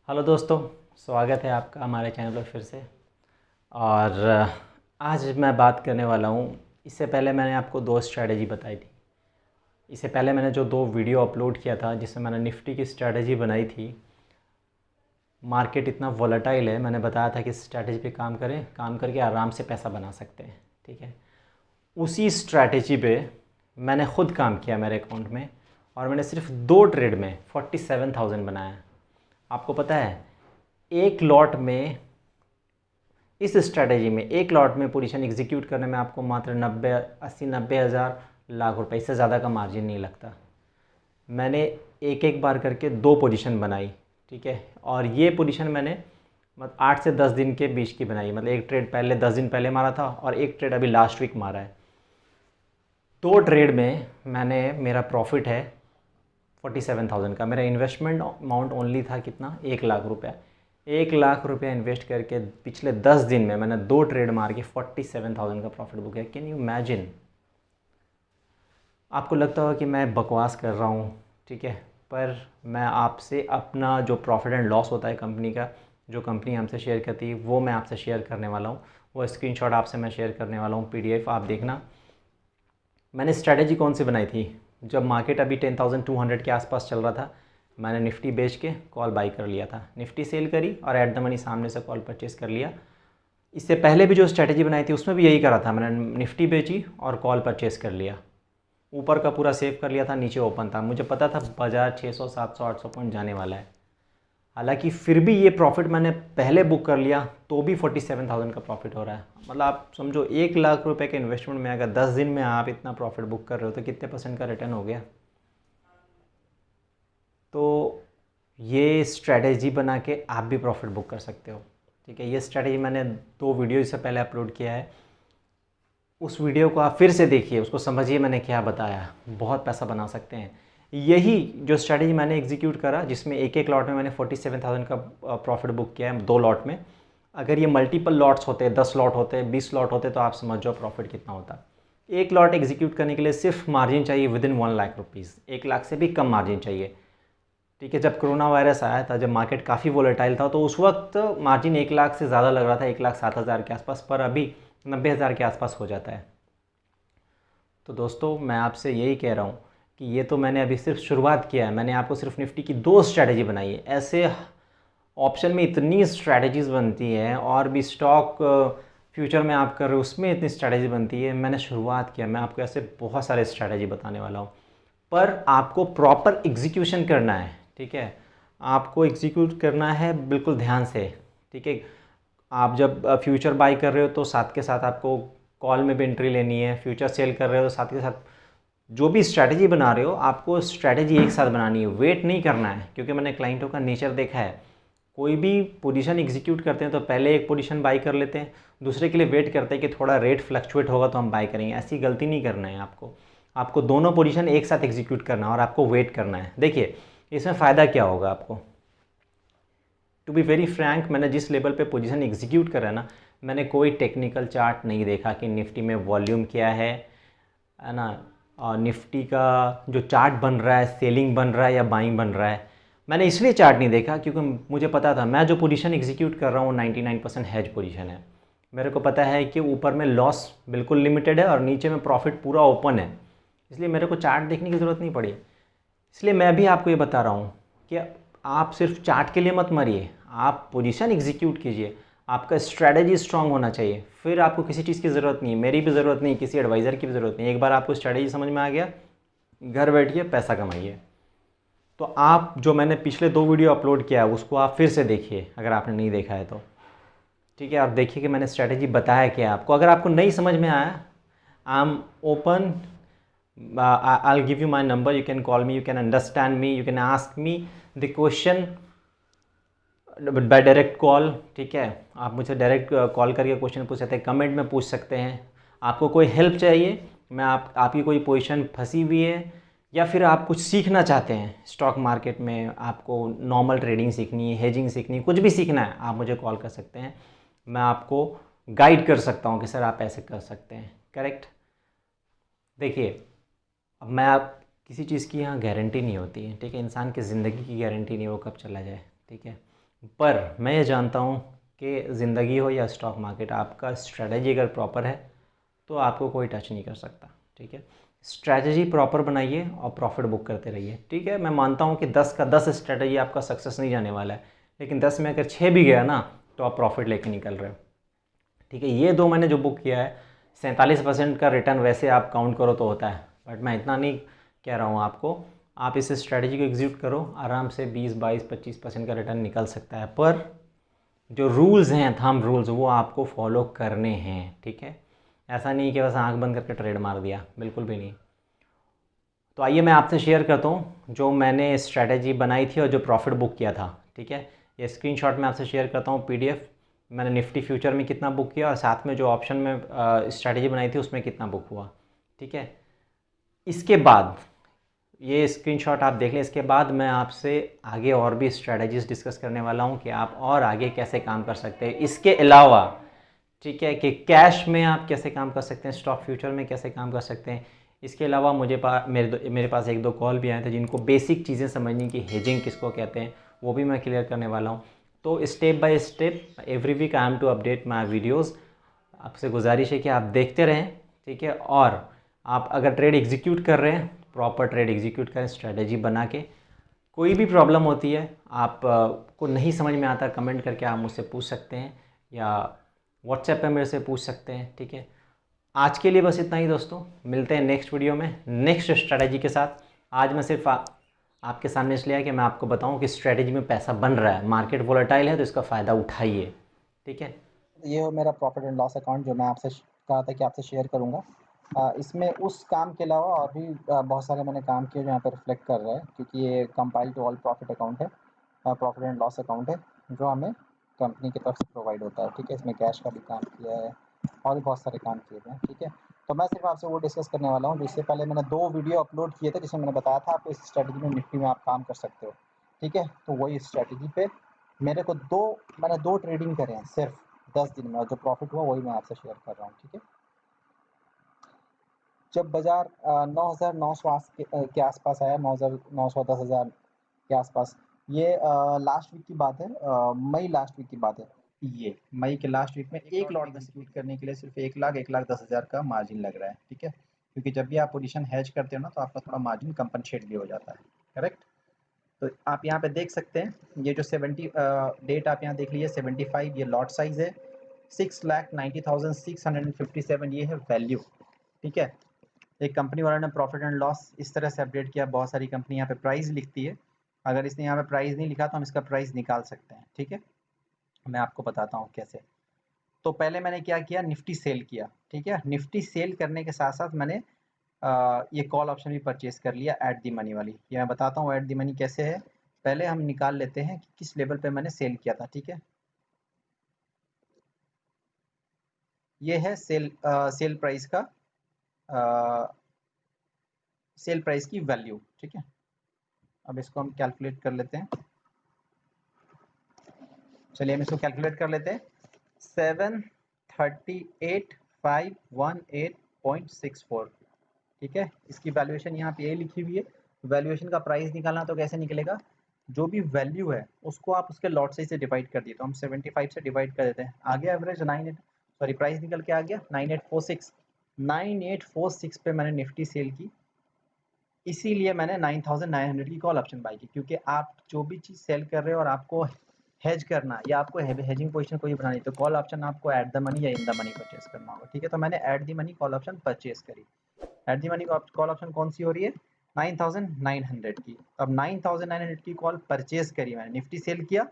Hello दोस्तों, स्वागत है आपका हमारे चैनल पर फिर से। और आज मैं बात करने वाला हूँ। इससे पहले मैंने आपको दो स्ट्रैटेजी बताई थी। इससे पहले मैंने जो दो वीडियो अपलोड किया था जिसमें मैंने निफ्टी की स्ट्रैटेजी बनाई थी। मार्केट इतना वॉलेटाइल है, मैंने बताया था कि स्ट्रैटेजी पे काम करें, काम करके आराम से पैसा बना सकते हैं। ठीक है, उसी स्ट्रैटेजी पे मैंने ख़ुद काम किया मेरे अकाउंट में, और मैंने सिर्फ दो ट्रेड में 47,000 बनाया। आपको पता है, एक लॉट में, इस स्ट्रैटेजी में एक लॉट में पोजीशन एग्जीक्यूट करने में आपको मात्र 90 हज़ार लाख रुपए, इससे ज़्यादा का मार्जिन नहीं लगता। मैंने एक एक बार करके दो पोजीशन बनाई। ठीक है, और ये पोजीशन मैंने 8 से 10 दिन के बीच की बनाई। मतलब एक ट्रेड पहले 10 दिन पहले मारा था और एक ट्रेड अभी लास्ट वीक मारा है। दो ट्रेड में मेरा प्रॉफिट है 47,000 का। मेरा इन्वेस्टमेंट अमाउंट ओनली था कितना, 1 लाख रुपया। 1 लाख रुपया इन्वेस्ट करके पिछले 10 दिन में मैंने दो ट्रेड मार के 47,000 का प्रॉफिट बुक है। Can you imagine? आपको लगता होगा कि मैं बकवास कर रहा हूँ, ठीक है, पर मैं आपसे अपना जो प्रॉफिट एंड लॉस होता है कंपनी का, जो कंपनी हमसे शेयर करती है, वो मैं आपसे शेयर करने वाला हूँ। वो स्क्रीनशॉट आपसे मैं शेयर करने वाला हूँ, PDF आप देखना। मैंने स्ट्रैटेजी कौन सी बनाई थी? जब मार्केट अभी 10,200 के आसपास चल रहा था, मैंने निफ्टी बेच के कॉल बाई कर लिया था। निफ्टी सेल करी और एट द मनी सामने से कॉल परचेस कर लिया। इससे पहले भी जो स्ट्रैटेजी बनाई थी उसमें भी यही करा था। मैंने निफ्टी बेची और कॉल परचेस कर लिया। ऊपर का पूरा सेव कर लिया था, नीचे ओपन था। मुझे पता था बाजार 600, 700, 800 पॉइंट जाने वाला है। हालांकि फिर भी ये प्रॉफिट मैंने पहले बुक कर लिया तो भी 47,000 का प्रॉफिट हो रहा है। मतलब आप समझो, 1 लाख रुपए के इन्वेस्टमेंट में अगर 10 दिन में आप इतना प्रॉफिट बुक कर रहे हो तो कितने % का रिटर्न हो गया। तो ये स्ट्रैटेजी बना के आप भी प्रॉफिट बुक कर सकते हो। ठीक है, ये स्ट्रैटेजी मैंने 2 वीडियो से पहले अपलोड किया है। उस वीडियो को आप फिर से देखिए, उसको समझिए मैंने क्या बताया। बहुत पैसा बना सकते हैं। यही जो स्ट्रैटेजी मैंने एग्जीक्यूट करा, जिसमें एक एक लॉट में मैंने 47,000 का प्रॉफिट बुक किया है, 2 लॉट में। अगर ये मल्टीपल लॉट्स होते, 10 लॉट होते, 20 लॉट होते, तो आप समझ जाओ प्रॉफिट कितना होता। एक लॉट एग्जीक्यूट करने के लिए सिर्फ मार्जिन चाहिए विदिन 1 लाख रुपीज़। 1 लाख से भी कम मार्जिन चाहिए। ठीक है, जब कोरोना वायरस आया था, जब मार्केट काफ़ी वोलेटाइल था, तो उस वक्त मार्जिन 1 लाख से ज़्यादा लग रहा था, 1,07,000 के आसपास, पर अभी 90,000 के आसपास हो जाता है। तो दोस्तों, मैं आपसे यही कह रहा हूँ कि ये तो मैंने अभी सिर्फ शुरुआत किया है। मैंने आपको सिर्फ निफ्टी की 2 स्ट्रैटेजी बनाई है। ऐसे ऑप्शन में इतनी स्ट्रैटेजीज़ बनती है, और भी स्टॉक फ्यूचर में आप कर रहे हो उसमें इतनी स्ट्रैटेजी बनती है। मैंने शुरुआत किया, मैं आपको ऐसे बहुत सारे स्ट्रैटेजी बताने वाला हूँ, पर आपको प्रॉपर एग्जीक्यूशन करना है। ठीक है, आपको एग्जीक्यूट करना है बिल्कुल ध्यान से। ठीक है, आप जब फ्यूचर बाई कर रहे हो तो साथ के साथ आपको कॉल में भी एंट्री लेनी है। फ्यूचर सेल कर रहे हो तो साथ के साथ जो भी स्ट्रैटेजी बना रहे हो, आपको स्ट्रैटेजी एक साथ बनानी है, वेट नहीं करना है। क्योंकि मैंने क्लाइंटों का नेचर देखा है, कोई भी पोजीशन एग्जीक्यूट करते हैं तो पहले एक पोजीशन बाई कर लेते हैं, दूसरे के लिए वेट करते हैं कि थोड़ा रेट फ्लक्चुएट होगा तो हम बाई करेंगे। ऐसी गलती नहीं करना है आपको दोनों पोजीशन एक साथ एग्जीक्यूट करना है और आपको वेट करना है। देखिए, इसमें फ़ायदा क्या होगा आपको। टू बी वेरी फ्रैंक, मैंने जिस लेवल पे पोजीशन एग्जीक्यूट करा है ना, मैंने कोई टेक्निकल चार्ट नहीं देखा कि निफ्टी में वॉल्यूम क्या है ना, और निफ्टी का जो चार्ट बन रहा है, सेलिंग बन रहा है या बाइंग बन रहा है। मैंने इसलिए चार्ट नहीं देखा क्योंकि मुझे पता था मैं जो पोजीशन एग्जीक्यूट कर रहा हूँ 99% हेज पोजीशन है। मेरे को पता है कि ऊपर में लॉस बिल्कुल लिमिटेड है और नीचे में प्रॉफिट पूरा ओपन है, इसलिए मेरे को चार्ट देखने की ज़रूरत नहीं पड़ी। इसलिए मैं भी आपको ये बता रहा हूँ कि आप सिर्फ चार्ट के लिए मत मरिए, आप पोजीशन एग्जीक्यूट कीजिए। आपका स्ट्रैटेजी स्ट्रांग होना चाहिए, फिर आपको किसी चीज़ की ज़रूरत नहीं है, मेरी भी ज़रूरत नहीं, किसी एडवाइज़र की भी ज़रूरत नहीं। एक बार आपको स्ट्रैटेजी समझ में आ गया, घर बैठिए पैसा कमाइए। तो आप जो मैंने पिछले 2 वीडियो अपलोड किया है उसको आप फिर से देखिए, अगर आपने नहीं देखा है तो। ठीक है, आप देखिए कि मैंने स्ट्रैटेजी बताया क्या आपको। अगर आपको नहीं समझ में आया, I am open, I'll give you my number, you can call me, you can understand me, you can ask me the question by direct call. ठीक है, आप मुझे डायरेक्ट कॉल करके क्वेश्चन पूछ सकते हैं, कमेंट में पूछ सकते हैं। आपको कोई हेल्प चाहिए, मैं आपकी कोई पोजीशन फंसी हुई है, या फिर आप कुछ सीखना चाहते हैं स्टॉक मार्केट में, आपको नॉर्मल ट्रेडिंग सीखनी है, हेजिंग सीखनी है, कुछ भी सीखना है, आप मुझे कॉल कर सकते हैं। मैं आपको गाइड कर सकता हूँ कि सर आप ऐसे कर सकते हैं। करेक्ट। देखिए, अब मैं आप किसी चीज़ की यहाँ गारंटी नहीं होती है। ठीक है, इंसान की ज़िंदगी की गारंटी नहीं, वो कब चला जाए। ठीक है, पर मैं ये जानता हूँ कि ज़िंदगी हो या स्टॉक मार्केट, आपका स्ट्रेटजी अगर प्रॉपर है तो आपको कोई टच नहीं कर सकता। ठीक है, स्ट्रेटजी प्रॉपर बनाइए और प्रॉफिट बुक करते रहिए। ठीक है, मैं मानता हूँ कि 10 का 10 स्ट्रेटजी आपका सक्सेस नहीं जाने वाला है, लेकिन 10 में अगर 6 भी गया ना तो आप प्रॉफिट लेके निकल रहे हो। ठीक है, ये 2 मैंने जो बुक किया है, 47% का रिटर्न वैसे आप काउंट करो तो होता है, बट मैं इतना नहीं कह रहा हूँ आपको। आप इस स्ट्रेटजी को एग्जीक्यूट करो, आराम से 20-22-25% का रिटर्न निकल सकता है। पर जो रूल्स हैं, थंब रूल्स, वो आपको फॉलो करने हैं। ठीक है, ऐसा नहीं कि बस आंख बंद करके ट्रेड मार दिया, बिल्कुल भी नहीं। तो आइए मैं आपसे शेयर करता हूँ जो मैंने स्ट्रेटजी बनाई थी और जो प्रॉफिट बुक किया था। ठीक है, ये स्क्रीनशॉट मैं आपसे शेयर करता हूँ, पीडीएफ। मैंने निफ्टी फ्यूचर में कितना बुक किया और साथ में जो ऑप्शन में स्ट्रेटजी बनाई थी उसमें कितना बुक हुआ। ठीक है, इसके बाद ये स्क्रीनशॉट आप देख लें। इसके बाद मैं आपसे आगे और भी स्ट्रेटजीज डिस्कस करने वाला हूँ कि आप और आगे कैसे काम कर सकते हैं इसके अलावा। ठीक है, कि कैश में आप कैसे काम कर सकते हैं, स्टॉक फ्यूचर में कैसे काम कर सकते हैं। इसके अलावा मेरे पास 1-2 कॉल भी आए थे जिनको बेसिक चीज़ें समझनी कि हेजिंग किसको कहते हैं, वो भी मैं क्लियर करने वाला हूँ। तो step by step every week I am to update my videos. आपसे गुजारिश है कि आप देखते रहें। ठीक है, और आप अगर ट्रेड एग्जीक्यूट कर रहे हैं, प्रॉपर ट्रेड एग्जीक्यूट करें स्ट्रेटजी बना के। कोई भी प्रॉब्लम होती है, आप को नहीं समझ में आता, कमेंट करके आप मुझसे पूछ सकते हैं या व्हाट्सएप पे मेरे से पूछ सकते हैं। ठीक है, आज के लिए बस इतना ही दोस्तों, मिलते हैं नेक्स्ट वीडियो में नेक्स्ट स्ट्रेटजी के साथ। आज मैं सिर्फ आपके सामने इसलिए है कि मैं आपको बताऊं कि स्ट्रेटजी में पैसा बन रहा है, मार्केट वोलेटाइल है तो इसका फ़ायदा उठाइए। ठीक है, ये हो मेरा प्रॉफिट एंड लॉस अकाउंट जो मैं आपसे कहा था कि आपसे शेयर करूँगा। इसमें उस काम के अलावा और भी बहुत सारे मैंने काम किए जो यहाँ पे रिफ्लेक्ट कर रहा है, क्योंकि ये compile to all profit account है, प्रॉफिट एंड लॉस अकाउंट है जो हमें कंपनी की तरफ से प्रोवाइड होता है। ठीक है, इसमें कैश का भी काम किया है और भी बहुत सारे काम किए हुए हैं। ठीक है, तो मैं सिर्फ आपसे वो डिस्कस करने वाला हूँ। जिससे पहले मैंने 2 वीडियो अपलोड किए थे जिसमें मैंने बताया था आपको इस स्ट्रेटजी में निफ्टी में आप काम कर सकते हो। ठीक है, तो वही स्ट्रेटजी पे मेरे को मैंने 2 ट्रेडिंग करे हैं सिर्फ 10 दिन में, और जो प्रॉफिट हुआ वही मैं आपसे शेयर कर रहा हूँ। ठीक है, जब बाजार 9,900 के आसपास आया, 9,900 10,000 के आसपास, ये लास्ट वीक की बात है, मई लास्ट वीक की बात है। ये मई के लास्ट वीक में एक लॉट एग्जीक्यूट करने के लिए सिर्फ 1,10,000 का मार्जिन लग रहा है। ठीक है, क्योंकि जब भी आप पोजीशन हैज करते हो ना तो आपका थोड़ा मार्जिन कंपनसेट भी हो जाता है। करेक्ट, तो आप यहाँ पे देख सकते हैं ये जो 70 डेट आप यहाँ देख लीजिए 75, ये लॉट साइज है। 6,90,657 ये है वैल्यू। ठीक है, एक कंपनी वालों ने प्रॉफिट एंड लॉस इस तरह से अपडेट किया। बहुत सारी कंपनी यहाँ पे प्राइस लिखती है, अगर इसने यहाँ पे प्राइस नहीं लिखा तो हम इसका प्राइस निकाल सकते हैं। ठीक है, मैं आपको बताता हूँ कैसे। तो पहले मैंने क्या किया, निफ्टी सेल किया। ठीक है, निफ्टी सेल करने के साथ साथ मैंने ये कॉल ऑप्शन भी परचेज कर लिया एट दी मनी वाली। ये मैं बताता हूँ एट दी मनी कैसे है। पहले हम निकाल लेते हैं कि किस लेवल पे मैंने सेल किया था। ठीक है, ये है सेल प्राइस का, सेल प्राइस की वैल्यू। ठीक है, अब इसको हम कैलकुलेट कर लेते हैं। चलिए हम इसको कैलकुलेट कर लेते हैं। 738,518.64। ठीक है, इसकी वैल्यूएशन यहाँ पे यही लिखी हुई है। वैल्यूएशन का प्राइस निकालना तो कैसे निकलेगा, जो भी वैल्यू है उसको आप उसके लॉट साइज से डिवाइड कर दिए, तो हम 75 से डिवाइड कर देते हैं। आगे एवरेज 98, सॉरी प्राइस निकल के आ गया 9846। 9846 पे मैंने निफ्टी सेल की, इसीलिए मैंने 9,900 की कॉल ऑप्शन बाई की। क्योंकि आप जो भी चीज़ सेल कर रहे हो और आपको हेज करना या आपको हेजिंग पोजीशन कोई बनानी, तो कॉल ऑप्शन आपको एट द मनी या इन द मनी परचेस करना होगा। ठीक है, तो मैंने at the money call option purchase करी। At the money call option कौन सी हो रही है, 9,900 की। अब 9,900 की कॉल परचेज करी मैंने, निफ्टी सेल किया,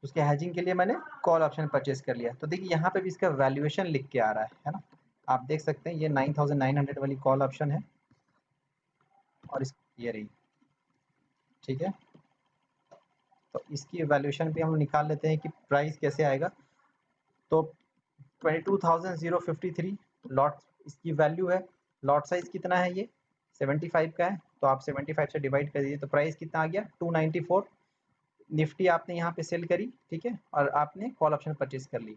उसके हैजिंग के लिए मैंने कॉल ऑप्शन परचेज कर लिया। तो देखिए यहाँ पे भी इसका वैल्यूएशन लिख के आ रहा है ना, आप देख सकते हैं ये 9,900 वाली कॉल ऑप्शन है और इस ये रही। ठीक है, तो इसकी वैल्यूएशन भी हम निकाल लेते हैं कि प्राइस कैसे आएगा। तो 22,053 लॉट इसकी वैल्यू है। लॉट साइज कितना है, ये 75 का है, तो आप 75 से डिवाइड कर दीजिए, तो प्राइस कितना आ गया 294। निफ्टी आपने यहाँ पे सेल करी। ठीक है, और आपने कॉल ऑप्शन परचेज कर ली।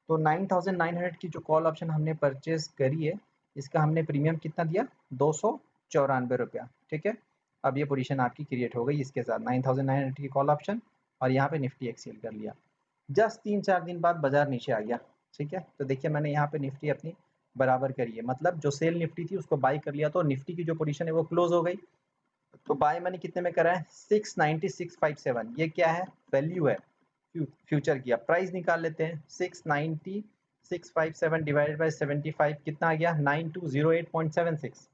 तो 9,900 की जो कॉल ऑप्शन हमने परचेज करी है, इसका हमने प्रीमियम कितना दिया, 294 रुपया। ठीक है, अब ये पोजीशन आपकी क्रिएट हो गई इसके साथ 9,900 की कॉल ऑप्शन और यहाँ पे निफ्टी एक सेल कर लिया। जस्ट 3-4 दिन बाद बाजार नीचे आ गया, ठीक है। तो देखिए मैंने यहाँ पे निफ्टी अपनी बराबर करी है, मतलब जो सेल निफ्टी थी उसको बाई कर लिया, तो निफ्टी की जो पोजीशन है वो क्लोज हो गई। तो बाय मैंने कितने में करा है 69657, ये क्या है वैल्यू है फ्यूचर की। अब प्राइस निकाल लेते हैं 69657 डिवाइडेड बाय 75 कितना आ गया 9208.76।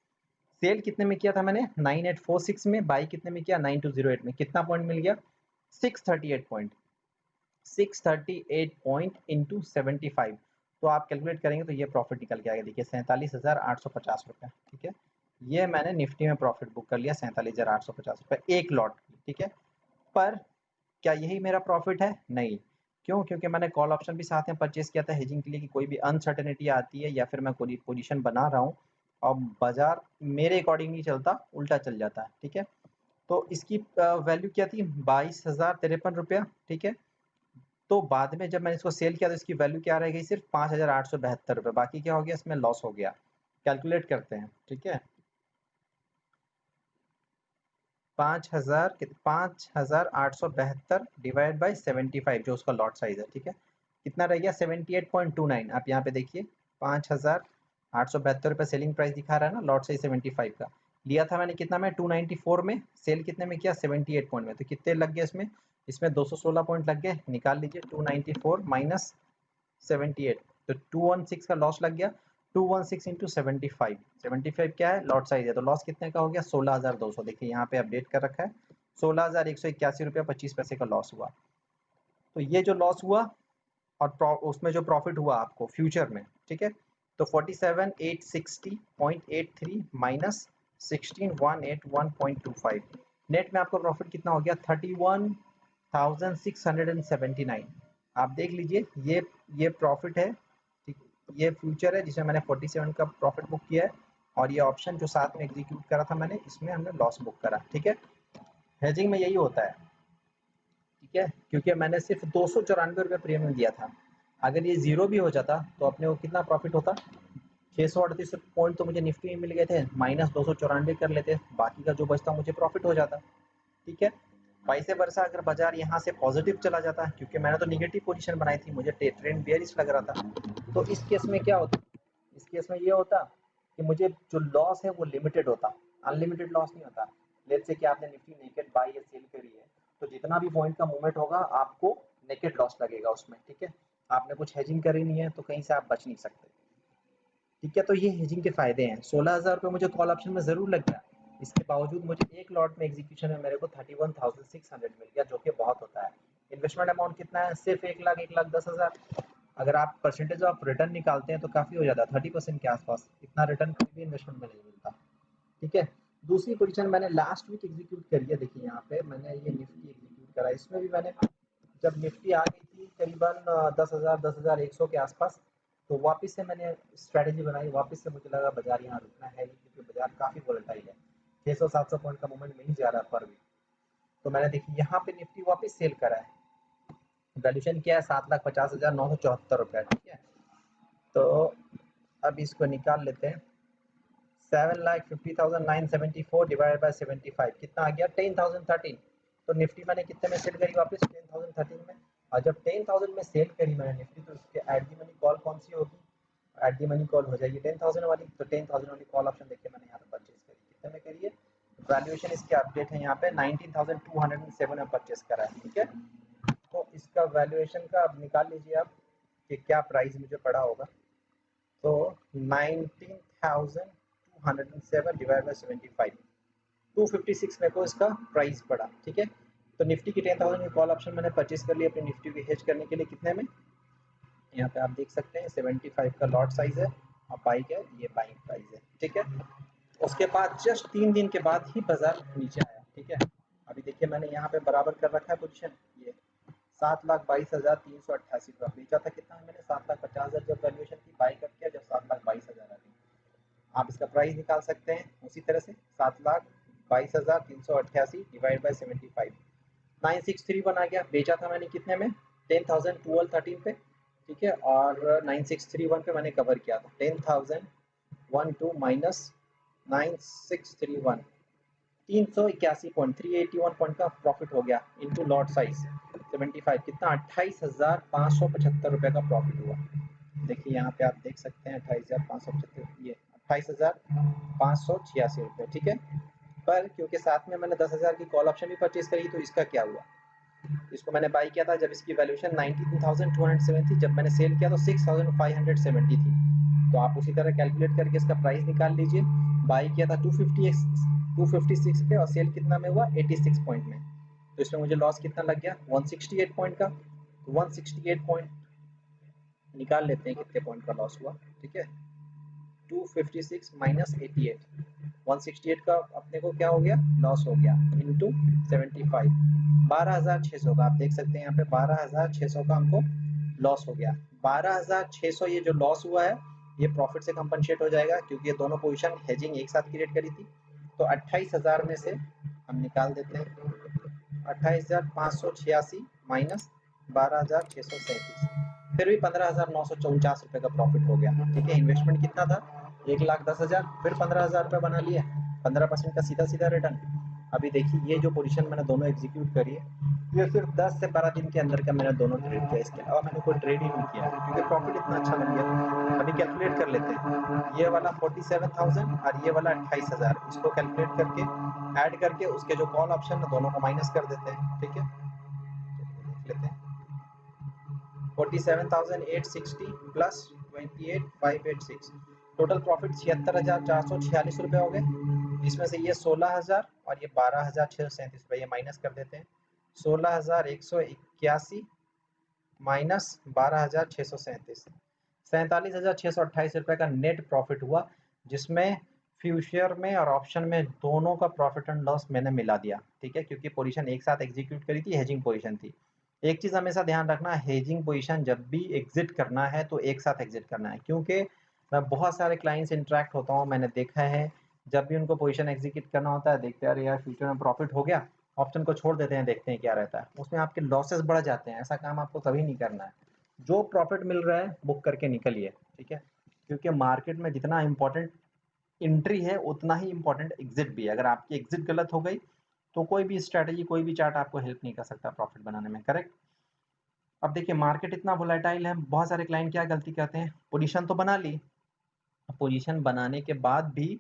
सेल कितने में किया था मैंने 9846 में, बाई कितने में किया 9208 में, कितना पॉइंट मिल गया 638 पॉइंट। 638 पॉइंट इंटू 75, तो आप कैलकुलेट करेंगे तो ये प्रॉफिट निकल के आएगा, देखिए 47,850 रुपये, ठीक है। ये मैंने निफ्टी में प्रॉफिट बुक कर लिया 47,850 रुपये एक लॉट की, ठीक है। पर क्या यही मेरा प्रॉफिट है? नहीं। क्यों? क्योंकि मैंने कॉल ऑप्शन भी साथ में परचेज किया था हेजिंग के लिए कि कोई भी अनसर्टेनिटी आती है या फिर मैं कोई पोजीशन बना रहा हूँ और बाजार मेरे अकॉर्डिंग नहीं चलता, उल्टा चल जाता है, ठीक है। तो इसकी वैल्यू क्या थी 22,053 रुपया, ठीक है। तो बाद में जब मैंने इसको सेल किया तो इसकी वैल्यू क्या रह गई सिर्फ 5,872 रुपये, बाकी क्या हो गया इसमें लॉस हो गया। कैलकुलेट करते हैं, ठीक है। 5,872 डिवाइड बाई 75 जो उसका लॉट साइज है, ठीक है। कितना रह गया 78.29। आप यहाँ पे देखिए 5,872 रुपये सेलिंग प्राइस दिखा रहा है ना, लॉट साइज 75 का लिया था मैंने, कितना में 294 में, सेल कितने में किया 78 पॉइंट में, तो कितने लग गए इसमें 216 पॉइंट लग गए। निकाल लीजिए 294 माइनस 78, तो 216 का लॉस लग गया। 216 इंटू 75, 75 क्या है लॉट साइज है, तो लॉस कितने का हो गया 16,200। देखिए यहाँ पे अपडेट कर रखा है 16,181 रुपया 25 पैसे का लॉस हुआ। तो ये जो लॉस हुआ और उसमें जो प्रॉफिट हुआ आपको फ्यूचर में, ठीक है। तो 47,860.83 माइनस 16,181.25, नेट में आपको प्रॉफिट कितना हो गया 31,679। आप देख लीजिए ये प्रॉफिट है, ठीक। ये फ्यूचर है जिसमें मैंने 47 का प्रॉफिट बुक किया है, और ये ऑप्शन जो साथ में एग्जीक्यूट करा था मैंने, इसमें हमने लॉस बुक करा, ठीक है। हेजिंग में यही होता है, ठीक है, क्योंकि मैंने सिर्फ 294 रुपये प्रीमियम दिया था। अगर ये जीरो भी हो जाता तो अपने को कितना प्रॉफिट होता 638 पॉइंट तो मुझे निफ्टी में मिल गए थे, माइनस 294 कर लेते, बाकी का जो बचता मुझे प्रॉफिट हो जाता, ठीक है। वाइस वर्सा अगर बाजार यहाँ से पॉजिटिव चला जाता, क्योंकि मैंने तो निगेटिव पोजीशन बनाई थी, मुझे ट्रेंड बेयरिश लग रहा था, तो इस केस में क्या होता, इस केस में ये होता कि मुझे जो लॉस है वो लिमिटेड होता, अनलिमिटेड लॉस नहीं होता। लेट्स से कि आपने निफ्टी नेकेड बाई या सेल करी है, तो जितना भी पॉइंट का मूवमेंट होगा आपको नेकेड लॉस लगेगा उसमें, ठीक है। आपने कुछ हेजिंग करी नहीं है तो कहीं से आप बच नहीं सकते, ठीक है। तो ये हेजिंग के फायदे हैं। 16,000 रुपये मुझे कॉल ऑप्शन में जरूर लग गया, इसके बावजूद मुझे एक लॉट में एग्जीक्यूशन में मेरे को 31,600 मिल गया, जो कि बहुत होता है। इन्वेस्टमेंट अमाउंट कितना है सिर्फ 1,10,000। अगर आप परसेंटेज ऑफ रिटर्न निकालते हैं तो काफी हो जाता है 30% के आसपास, इतना रिटर्न कोई भी इन्वेस्टमेंट में नहीं मिलता, ठीक है। दूसरी पोजीशन मैंने लास्ट वीक एग्जीक्यूट करी है, देखिए यहाँ पे मैंने ये निफ्टी एग्जीक्यूट करा, इसमें भी मैंने जब निफ्टी आ गई थी करीबन 10,000 10,100 के आसपास, तो वापस से मैंने स्ट्रैटेजी बनाई, वापस से मुझे लगा बाजार यहाँ रुकना है नहीं, क्योंकि बाजार काफ़ी वोलेटाइल है, 600-700 पॉइंट का मूवमेंट मिल जा रहा है पर वीक। तो मैंने देखी यहाँ पे निफ्टी वापस सेल करा है, वैल्यूशन क्या है 7,50,974 रुपया, ठीक है। तो अब इसको निकाल लेते हैं 7,50,974 डिवाइड बाय 75 कितना आ गया 10,013। तो निफ्टी मैंने कितने में सेल करी वापस 10,013 में, और जब 10,000 में सेल करी मैंने निफ्टी, तो उसके एट दी मनी कॉल कौन सी होगी, एट दी मनी कॉल हो जाएगी 10,000 वाली। तो 10,000 वाली कॉल ऑप्शन देखिए मैंने यहाँ पे परचेज करी, कितने में करी है, वैल्यूएशन इसकी अपडेट है यहाँ पे 19,207 में परचेज करा है, ठीक है। तो इसका वैल्यूएशन का अब निकाल लीजिए आप कि क्या प्राइस मुझे पड़ा होगा, तो 19,207 डिवाइड बाय 75, 256 मेरे को इसका प्राइस पड़ा, ठीक है। तो निफ्टी की 10,000 की कॉल ऑप्शन मैंने परचेज कर लिया अपनी निफ्टी की हेज करने के लिए, कितने में, यहाँ पे आप देख सकते हैं 75 का लॉट साइज है और बाइक है, ये बाइक प्राइस है, ठीक है। उसके बाद जस्ट 3 दिन के बाद ही बाजार नीचे आया, ठीक है। अभी देखिए मैंने यहाँ पे बराबर कर रखा है पोजीशन, ये 7,22,388 रुपया बेचा था, कितना है मैंने 7,50,000 जब वैल्यूएशन की, बाई कब किया जब 7,22,000 आ गई। आप इसका प्राइस निकाल सकते हैं उसी तरह से 7,22,388 डिवाइड बाई 75, 9631 आ गया, बेचा था मैंने कितने में 10,012 पे, ठीक है। और 9631 पे मैंने कवर किया था 10,012 माइनस 9631, 381 पॉइंट 381 पॉइंट का प्रॉफिट हो गया इनटू लॉट साइज 75 कितना 28,575 रुपए का प्रॉफिट हुआ। देखिए यहाँ पे आप देख सकते हैं 28,575 ये 28,586 रुपए ठीक है। पर क्योंकि साथ में मैंने 10,000 की कॉल ऑप्शन भी परचेज करी तो इसका क्या हुआ, इसको मैंने बाई किया था जब इसकी वैल्यूएशन 19,207 थी, जब मैंने सेल किया तो 6,570 थी। तो आप उसी तरह कैलकुलेट करके इसका प्राइस निकाल लीजिए। बाई किया था 256 पे और सेल कितना में हुआ 86 पॉइंट में, तो इसमें मुझे लॉस कितना लग गया 168 पॉइंट का। तो 168 पॉइंट निकाल लेते हैं कितने पॉइंट का लॉस हुआ, ठीक है 256 माइनस 88 168 का अपने को क्या हो गया लॉस हो गया इंटू 75 12,600 का, आप देख सकते हैं यहाँ पे 12,600 का हमको लॉस हो गया। 12,600 ये जो लॉस हुआ है ये प्रॉफिट से कंपनसेट हो जाएगा क्योंकि ये दोनों पोजीशन हेजिंग एक साथ क्रिएट करी थी। तो 28,000 में से हम निकाल देते हैं 28,586 माइनस 12,637, फिर भी 15,949 रुपए का प्रॉफिट हो गया। ठीक है इन्वेस्टमेंट कितना था 1,10,000 फिर 15,000 रुपए बना लिए 15% का सीधा सीधा रिटर्न। अभी देखिए ये जो पोजीशन मैंने दोनों एग्जीक्यूट करी है ये सिर्फ 10 से 12 दिन के अंदर का मैंने दोनों ट्रेड किया, इसके अलावा मैंने कोई ट्रेड ही नहीं किया क्योंकि प्रॉफिट इतना अच्छा बन गया। अभी कैलकुलेट कर लेते हैं ये वाला 47,000 और ये वाला 28,000, इसको कैलकुलेट करके ऐड करके उसके जो कॉल ऑप्शन है दोनों को माइनस कर देते हैं। ठीक है देख लेते हैं 47,860 प्लस 28,586 टोटल प्रॉफिट 76,446 रुपए हो गए। इसमें से ये 16,000 और ये 12,637 रुपए ये माइनस कर देते हैं। 16,181 माइनस 12,637 47,628 रुपए का नेट प्रॉफिट हुआ, जिसमें फ्यूचर में और ऑप्शन में दोनों का प्रॉफिट एंड लॉस मैंने मिला दिया। ठीक है क्योंकि पोजीशन एक साथ एग्जीक्यूट करी थी, हेजिंग पोजीशन थी। एक चीज हमेशा ध्यान रखना, हेजिंग पोजीशन जब भी एग्जिट करना है तो एक साथ एग्जिट करना है, क्योंकि मैं बहुत सारे क्लाइंट्स इंटरेक्ट होता हूँ, मैंने देखा है जब भी उनको पोजीशन एग्जीक्यूट करना होता है देखते हैं अरे यार फ्यूचर में प्रॉफिट हो गया, ऑप्शन को छोड़ देते हैं, देखते हैं क्या रहता है, उसमें आपके लॉसेस बढ़ जाते हैं। ऐसा काम आपको कभी नहीं करना है, जो प्रॉफिट मिल रहा है बुक करके निकलिए। ठीक है क्योंकि मार्केट में जितना इंपॉर्टेंट एंट्री है उतना ही इंपॉर्टेंट एग्जिट भी है। अगर आपकी एग्जिट गलत हो गई तो कोई भी स्ट्रैटेजी कोई भी चार्ट आपको हेल्प नहीं कर सकता प्रॉफिट बनाने में। करेक्ट। अब देखिए मार्केट इतना वोलेटाइल है, बहुत सारे क्लाइंट क्या गलती करते हैं, पोजीशन तो बना ली, पोजीशन बनाने के बाद भी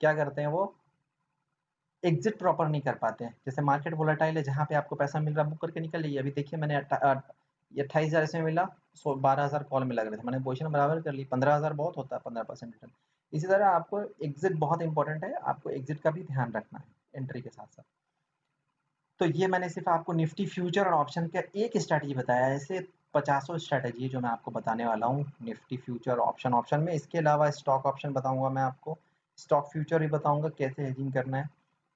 क्या करते हैं वो एग्जिट प्रॉपर नहीं कर पाते हैं। जैसे मार्केट वोलेटाइल है, जहाँ पे आपको पैसा मिल रहा है बुक करके निकल लीजिए। अभी देखिए मैंने 28,000 इसमें मिला, 12,000 कॉल में लग रहे थे, मैंने पोजीशन बराबर कर ली, 15,000 बहुत होता है 15% रिटर्न। इसी तरह आपको एग्जिट बहुत इंपॉर्टेंट है, आपको एग्जिट का भी ध्यान रखना है एंट्री के साथ साथ। तो ये मैंने सिर्फ आपको निफ्टी फ्यूचर और ऑप्शन का एक स्ट्रैटेजी बताया है, ऐसे 50 स्ट्रैटेजी जो मैं आपको बताने वाला हूँ निफ्टी फ्यूचर ऑप्शन ऑप्शन में। इसके अलावा स्टॉक ऑप्शन बताऊंगा मैं आपको, स्टॉक फ्यूचर भी बताऊंगा कैसे हेजिंग करना है।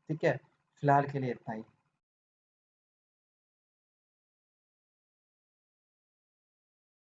ठीक है फिलहाल के लिए इतना ही।